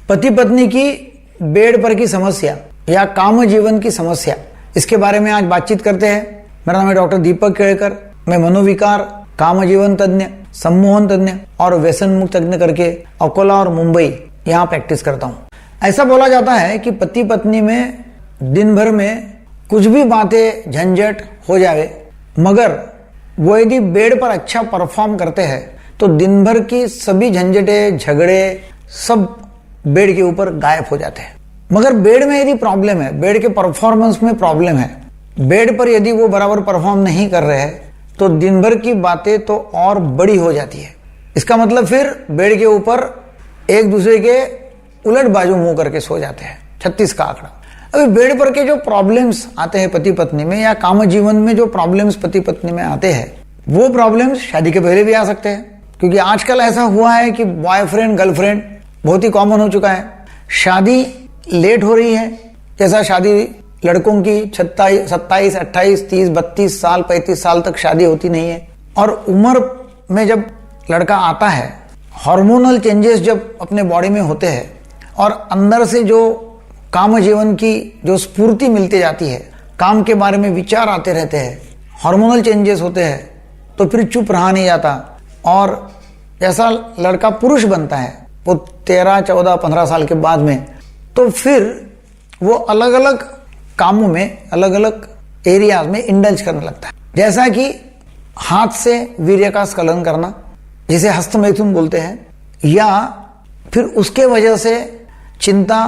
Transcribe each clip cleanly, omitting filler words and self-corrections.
पति पत्नी की बेड पर की समस्या या काम जीवन की समस्या, इसके बारे में आज बातचीत करते हैं। मेरा नाम है डॉक्टर दीपक केळकर। मैं मनोविकार, काम जीवन तज्ञ, सम्मोहन तज्ञ और व्यसन मुक्त तज्ञ करके अकोला और मुंबई यहाँ प्रैक्टिस करता हूँ। ऐसा बोला जाता है कि पति पत्नी में दिन भर में कुछ भी बातें झंझट हो जाए, मगर वो यदि बेड पर अच्छा परफॉर्म करते हैं तो दिन भर की सभी झंझटें, झगड़े सब बेड के ऊपर गायब हो जाते हैं। मगर बेड में यदि प्रॉब्लम है, बेड के परफॉर्मेंस में प्रॉब्लम है, बेड पर यदि वो बराबर परफॉर्म नहीं कर रहे हैं तो दिन भर की बातें तो और बड़ी हो जाती है। इसका मतलब फिर बेड के ऊपर एक दूसरे के उलट बाजू मुंह करके सो जाते हैं। 36 का आंकड़ा। अभी बेड पर के जो प्रॉब्लम्स आते हैं पति पत्नी में या काम जीवन में जो प्रॉब्लम्स पति पत्नी में आते हैं, वो प्रॉब्लम्स शादी के पहले भी आ सकते हैं, क्योंकि आजकल ऐसा हुआ है कि बॉयफ्रेंड गर्लफ्रेंड बहुत ही कॉमन हो चुका है। शादी लेट हो रही है, जैसा शादी लड़कों की 27, 28, 30, 32 साल 35 साल तक शादी होती नहीं है। और उम्र में जब लड़का आता है, हार्मोनल चेंजेस जब अपने बॉडी में होते हैं और अंदर से जो काम जीवन की जो स्फूर्ति मिलती जाती है, काम के बारे में विचार आते रहते हैं, हार्मोनल चेंजेस होते हैं, तो फिर चुप रहा नहीं जाता और जैसा लड़का पुरुष बनता है वो 13, 14, 15 साल के बाद में, तो फिर वो अलग अलग कामों में, अलग अलग एरियाज में इंडल्ज करने लगता है। जैसा कि हाथ से वीर्य का स्खलन करना, जिसे हस्तमैथुन बोलते हैं, या फिर उसके वजह से चिंता,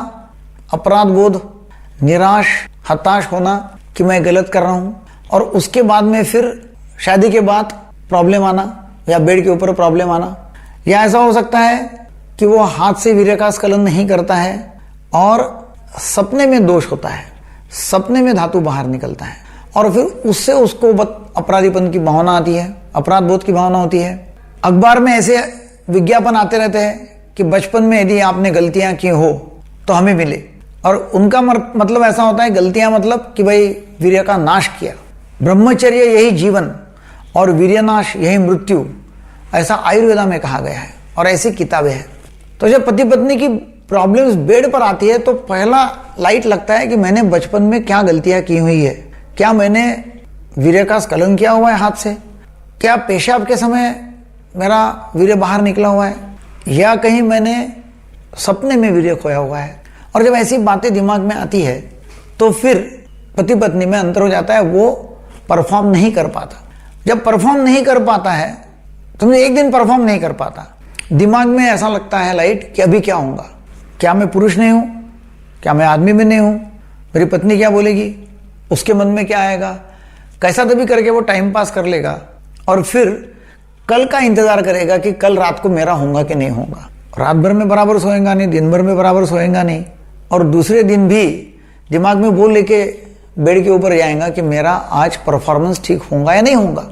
अपराध बोध, निराश, हताश होना कि मैं गलत कर रहा हूं, और उसके बाद में फिर शादी के बाद प्रॉब्लम आना या बेड के ऊपर प्रॉब्लम आना। या ऐसा हो सकता है कि वो हाथ से वीर्य का स्खलन नहीं करता है और सपने में दोष होता है, सपने में धातु बाहर निकलता है और फिर उससे उसको अपराधीपन की भावना आती है, अपराध बोध की भावना होती है। अखबार में ऐसे विज्ञापन आते रहते हैं कि बचपन में यदि आपने गलतियां की हो तो हमें मिले, और उनका मतलब ऐसा होता है, गलतियां मतलब कि भाई वीर्य का नाश किया, ब्रह्मचर्य यही जीवन और वीर्यनाश यही मृत्यु, ऐसा आयुर्वेदा में कहा गया है और ऐसी किताबें हैं। तो जब पति पत्नी की प्रॉब्लम्स बेड पर आती है तो पहला लाइट लगता है कि मैंने बचपन में क्या गलतियां की हुई है। क्या मैंने वीर्य का स्खलन किया हुआ है हाथ से? क्या पेशाब के समय मेरा वीर्य बाहर निकला हुआ है? या कहीं मैंने सपने में वीर्य खोया हुआ है? और जब ऐसी बातें दिमाग में आती है तो फिर पति पत्नी में अंतर हो जाता है, वो परफॉर्म नहीं कर पाता। जब परफॉर्म नहीं कर पाता है, तो एक दिन परफॉर्म नहीं कर पाता, दिमाग में ऐसा लगता है लाइट कि अभी क्या होगा, क्या मैं पुरुष नहीं हूं, क्या मैं आदमी में नहीं हूं, मेरी पत्नी क्या बोलेगी, उसके मन में क्या आएगा, कैसा तभी करके वो टाइम पास कर लेगा और फिर कल का इंतजार करेगा कि कल रात को मेरा होगा कि नहीं होगा। रात भर में बराबर सोएगा नहीं, दिन भर में बराबर सोएगा नहीं, और दूसरे दिन भी दिमाग में वो लेके बेड के ऊपर जाएगा कि मेरा आज परफॉर्मेंस ठीक होगा या नहीं होगा।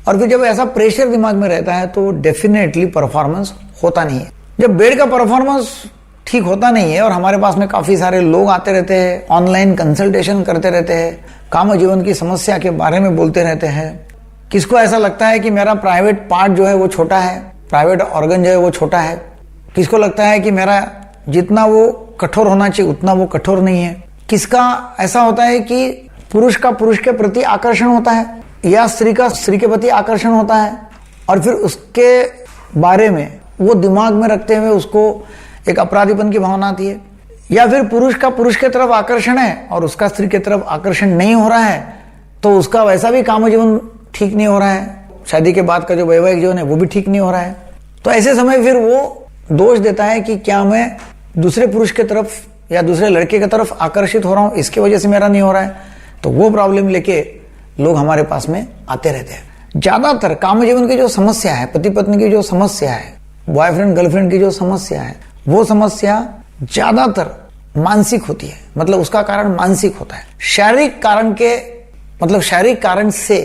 और फिर जब ऐसा प्रेशर दिमाग में रहता है तो डेफिनेटली परफॉर्मेंस होता नहीं है। जब बेड का परफॉर्मेंस ठीक होता नहीं है और हमारे पास में काफी सारे लोग आते रहते हैं, ऑनलाइन कंसल्टेशन करते रहते हैं, काम जीवन की समस्या के बारे में बोलते रहते हैं। किसको ऐसा लगता है कि मेरा प्राइवेट पार्ट जो है वो छोटा है, प्राइवेट ऑर्गन जो है वो छोटा है। किसको लगता है कि मेरा जितना वो कठोर होना चाहिए उतना वो कठोर नहीं है। किसका ऐसा होता है कि पुरुष का पुरुष के प्रति आकर्षण होता है या स्त्री का स्त्री के प्रति आकर्षण होता है, और फिर उसके बारे में वो दिमाग में रखते हुए उसको एक अपराधीपन की भावना आती है। या फिर पुरुष का पुरुष के तरफ आकर्षण है और उसका स्त्री के तरफ आकर्षण नहीं हो रहा है, तो उसका वैसा भी काम जीवन ठीक नहीं हो रहा है, शादी के बाद का जो वैवाहिक जीवन है वो भी ठीक नहीं हो रहा है। तो ऐसे समय फिर वो दोष देता है कि क्या मैं दूसरे पुरुष के तरफ या दूसरे लड़के की तरफ आकर्षित हो रहा हूं, इसकी वजह से मेरा नहीं हो रहा है। तो वो प्रॉब्लम लेके लोग हमारे पास में आते रहते हैं। ज्यादातर काम जीवन की जो समस्या है, पति पत्नी की जो समस्या है, बॉयफ्रेंड गर्लफ्रेंड की जो समस्या है, वो समस्या ज्यादातर मानसिक होती है। मतलब उसका कारण मानसिक होता है। शारीरिक कारण के मतलब शारीरिक कारण से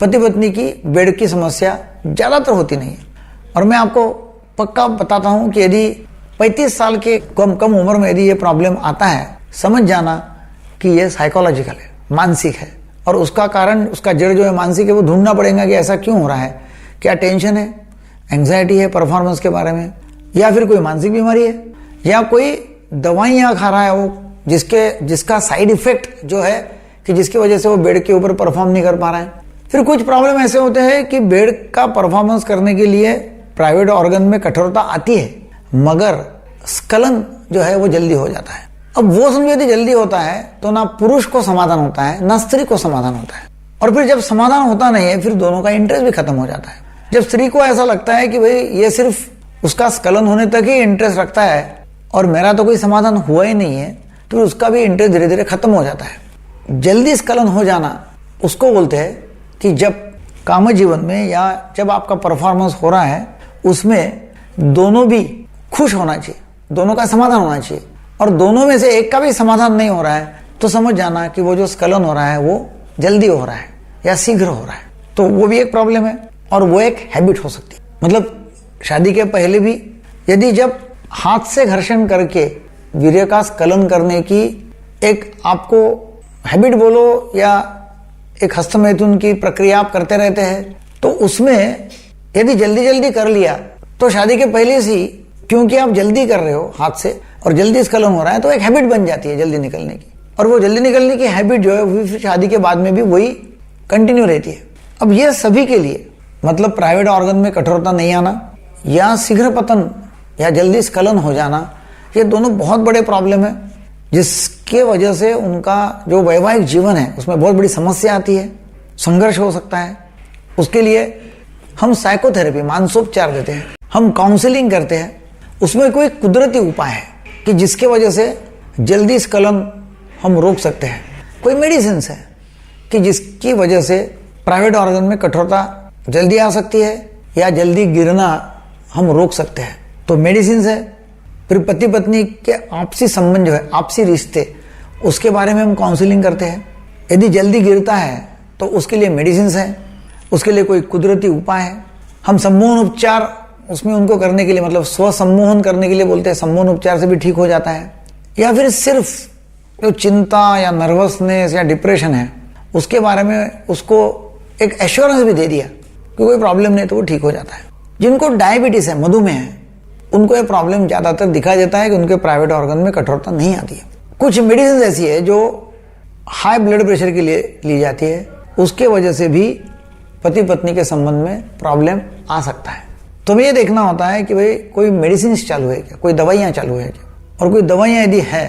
पति पत्नी की बेड की समस्या ज्यादातर होती नहीं है। और मैं आपको पक्का बताता हूं कि यदि 35 साल के कम उम्र में यदि ये प्रॉब्लम आता है, समझ जाना कि ये साइकोलॉजिकल है, मानसिक है, और उसका कारण, उसका जड़ जो है मानसिक है, वो ढूंढना पड़ेगा कि ऐसा क्यों हो रहा है। क्या टेंशन है, एंग्जाइटी है परफॉर्मेंस के बारे में, या फिर कोई मानसिक बीमारी है, या कोई दवाइयां खा रहा है वो जिसका साइड इफेक्ट जो है कि जिसकी वजह से वो बेड के ऊपर परफॉर्म नहीं कर पा रहा है। फिर कुछ प्रॉब्लम ऐसे होते हैं कि बेड का परफॉर्मेंस करने के लिए प्राइवेट ऑर्गन में कठोरता आती है, मगर स्खलन जो है वो जल्दी हो जाता है। अब वो समझो यदि जल्दी होता है तो ना पुरुष को समाधान होता है ना स्त्री को समाधान होता है, और फिर जब समाधान होता नहीं है फिर दोनों का इंटरेस्ट भी खत्म हो जाता है। जब स्त्री को ऐसा लगता है कि भाई ये सिर्फ उसका स्खलन होने तक ही इंटरेस्ट रखता है और मेरा तो कोई समाधान हुआ ही नहीं है, तो फिर उसका भी इंटरेस्ट धीरे धीरे खत्म हो जाता है। जल्दी स्खलन हो जाना उसको बोलते हैं कि जब काम जीवन में या जब आपका परफॉर्मेंस हो रहा है उसमें दोनों भी खुश होना चाहिए, दोनों का समाधान होना चाहिए, और दोनों में से एक का भी समाधान नहीं हो रहा है तो समझ जाना कि वो जो स्खलन हो रहा है वो जल्दी हो रहा है या शीघ्र हो रहा है। तो वो भी एक प्रॉब्लम है और वो एक हैबिट हो सकती है। मतलब शादी के पहले भी यदि जब हाथ से घर्षण करके वीर्य का स्खलन करने की एक आपको हैबिट बोलो या एक हस्तमैथुन की प्रक्रिया आप करते रहते हैं, तो उसमें यदि जल्दी जल्दी कर लिया तो शादी के पहले से, क्योंकि आप जल्दी कर रहे हो हाथ से और जल्दी स्खलन हो रहा है, तो एक हैबिट बन जाती है जल्दी निकलने की, और वो जल्दी निकलने की हैबिट जो है वो फिर शादी के बाद में भी वही कंटिन्यू रहती है। अब ये सभी के लिए मतलब प्राइवेट ऑर्गन में कठोरता नहीं आना या शीघ्र पतन या जल्दी स्खलन हो जाना, ये दोनों बहुत बड़े प्रॉब्लम है जिसके वजह से उनका जो वैवाहिक जीवन है उसमें बहुत बड़ी समस्या आती है, संघर्ष हो सकता है। उसके लिए हम साइकोथेरेपी मानसोपचार देते हैं, हम काउंसलिंग करते हैं। उसमें कोई कुदरती उपाय है कि जिसके वजह से जल्दी स्खलन हम रोक सकते हैं। कोई मेडिसिन है कि जिसकी वजह से प्राइवेट ऑर्गन में कठोरता जल्दी आ सकती है या जल्दी गिरना हम रोक सकते हैं। तो मेडिसिन है। फिर पति पत्नी के आपसी संबंध जो है, आपसी रिश्ते, उसके बारे में हम काउंसलिंग करते हैं। यदि जल्दी गिरता है तो उसके लिए मेडिसिन है, उसके लिए कोई कुदरती उपाय है। हम सम्मोहन उपचार उसमें उनको करने के लिए मतलब स्व सम्मोहन करने के लिए बोलते हैं, सम्मोहन उपचार से भी ठीक हो जाता है। या फिर सिर्फ जो चिंता या नर्वसनेस या डिप्रेशन है उसके बारे में उसको एक एश्योरेंस भी दे दिया कि कोई प्रॉब्लम नहीं, तो वो ठीक हो जाता है। जिनको डायबिटीज है, मधुमेह है, उनको ये प्रॉब्लम ज्यादातर दिखा देता है कि उनके प्राइवेट ऑर्गन में कठोरता नहीं आती है। कुछ मेडिसिन ऐसी है जो हाई ब्लड प्रेशर के लिए ली जाती है, उसके वजह से भी पति पत्नी के संबंध में प्रॉब्लम आ सकता है। तो हमें ये देखना होता है कि भाई कोई मेडिसिन चालू है क्या, कोई दवाइयाँ चालू है क्या, और कोई दवाइयाँ यदि है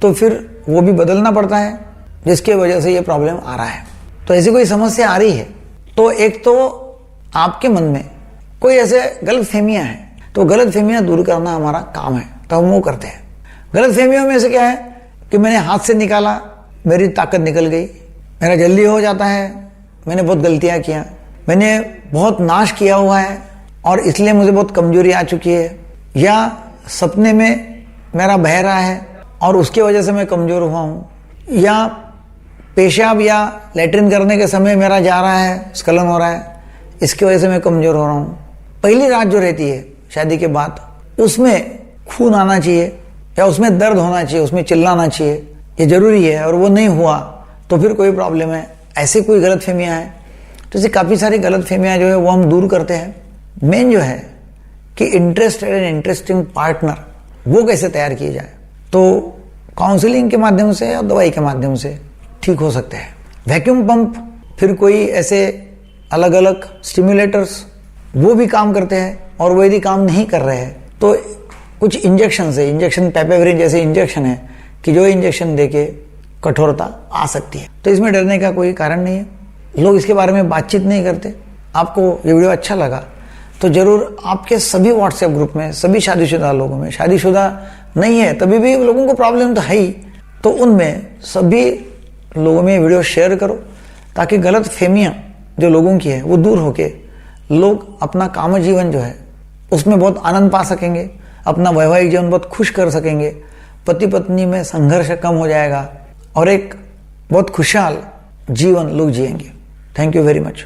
तो फिर वो भी बदलना पड़ता है जिसके वजह से ये प्रॉब्लम आ रहा है। तो ऐसी कोई समस्या आ रही है तो एक तो आपके मन में कोई ऐसे गलत फहमियाँ हैं, तो गलत फहमियाँ दूर करना हमारा काम है, तो हम वो करते हैं। गलत फहमियों में से क्या है कि मैंने हाथ से निकाला, मेरी ताकत निकल गई, मेरा जल्दी हो जाता है, मैंने बहुत गलतियाँ किया, मैंने बहुत नाश किया हुआ है और इसलिए मुझे बहुत कमजोरी आ चुकी है, या सपने में मेरा बह रहा है और उसकी वजह से मैं कमजोर हुआ हूँ, या पेशाब या लेटरिन करने के समय मेरा जा रहा है, स्खलन हो रहा है, इसकी वजह से मैं कमजोर हो रहा हूँ। पहली रात जो रहती है शादी के बाद, उसमें खून आना चाहिए या उसमें दर्द होना चाहिए, उसमें चिल्लाना चाहिए, ये जरूरी है, और वो नहीं हुआ तो फिर कोई प्रॉब्लम है। ऐसे कोई गलत फहमियाँ हैं, तो ऐसी काफ़ी सारी गलत फहमियाँ जो है वो हम दूर करते हैं। मेन जो है कि इंटरेस्टेड एंड इंटरेस्टिंग पार्टनर वो कैसे तैयार किए जाए, तो काउंसलिंग के माध्यम से और दवाई के माध्यम से ठीक हो सकते हैं। वैक्यूम पंप, फिर कोई ऐसे अलग अलग स्टिमुलेटर्स, वो भी काम करते हैं, और वो यदि काम नहीं कर रहे हैं तो कुछ इंजेक्शन है, इंजेक्शन पेपेवरिन जैसे इंजेक्शन है कि जो इंजेक्शन देके कठोरता आ सकती है। तो इसमें डरने का कोई कारण नहीं है, लोग इसके बारे में बातचीत नहीं करते। आपको ये वीडियो अच्छा लगा तो जरूर आपके सभी व्हाट्सएप ग्रुप में सभी शादीशुदा लोगों में, शादीशुदा नहीं है तभी भी लोगों को प्रॉब्लम तो है ही, तो उनमें सभी लोगों में वीडियो शेयर करो ताकि गलत फहमियाँ जो लोगों की है वो दूर होके लोग अपना काम जीवन जो है उसमें बहुत आनंद पा सकेंगे, अपना वैवाहिक जीवन बहुत खुश कर सकेंगे, पति पत्नी में संघर्ष कम हो जाएगा और एक बहुत खुशहाल जीवन लोग जिएंगे। Thank you very much.